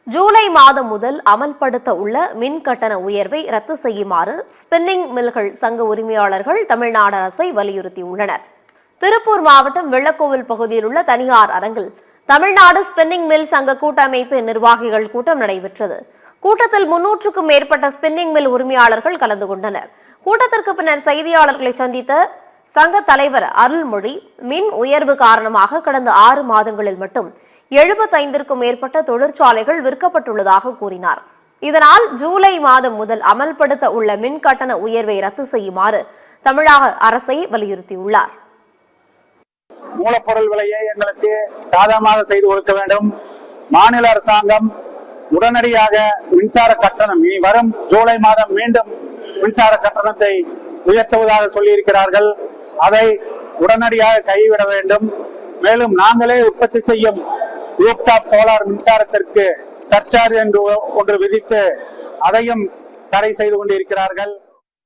ஜூலை மாதம் முதல் அமல்படுத்த உள்ள மின் கட்டண உயர்வை ரத்து செய்யுமாறு ஸ்பின்னிங் மில்கள் சங்க உரிமையாளர்கள் தமிழ்நாடு அரசை வலியுறுத்தியுள்ளனர். திருப்பூர் மாவட்டம் வெள்ளக்கோவில் பகுதியில் உள்ள தனியார் அரங்கில் தமிழ்நாடு ஸ்பின்னிங் மில் சங்க கூட்டமைப்பு நிர்வாகிகள் கூட்டம் நடைபெற்றது. கூட்டத்தில் 300க்கும் மேற்பட்ட ஸ்பின்னிங் மில் உரிமையாளர்கள் கலந்து கொண்டனர். கூட்டத்திற்கு பின்னர் செய்தியாளர்களை சந்தித்த சங்க தலைவர் அருள்மொழி, மின் உயர்வு காரணமாக கடந்த 6 மாதங்களில் மட்டும் 75க்கும் மேற்பட்ட தொழிற்சாலைகள் விற்கப்பட்டுள்ளதாக கூறினார். இதனால் ஜூலை மாதம் முதல் அமல்படுத்த உள்ள மின் கட்டண உயர்வை ரத்து செய்யுமாறு தமிழக அரசை வலியுறுத்தியுள்ளார். மூலப்பொருள் விலையை எங்களுக்கு சாதகமாக செய்து கொடுக்க வேண்டும். மாநில அரசாங்கம் உடனடியாக மின்சார கட்டணம் இனி வரும் ஜூலை மாதம் மீண்டும் மின்சார கட்டணத்தை உயர்த்துவதாக சொல்லியிருக்கிறார்கள். அதை உடனடியாக கைவிட வேண்டும். மேலும் நாங்களே உற்பத்தி செய்யும் ரூப்டாப் சோலார் மின்சாரத்திற்கு சர்சார்ஜ் என்று ஒன்று விதித்து அதையும் தடை செய்து கொண்டிருக்கிறார்கள்.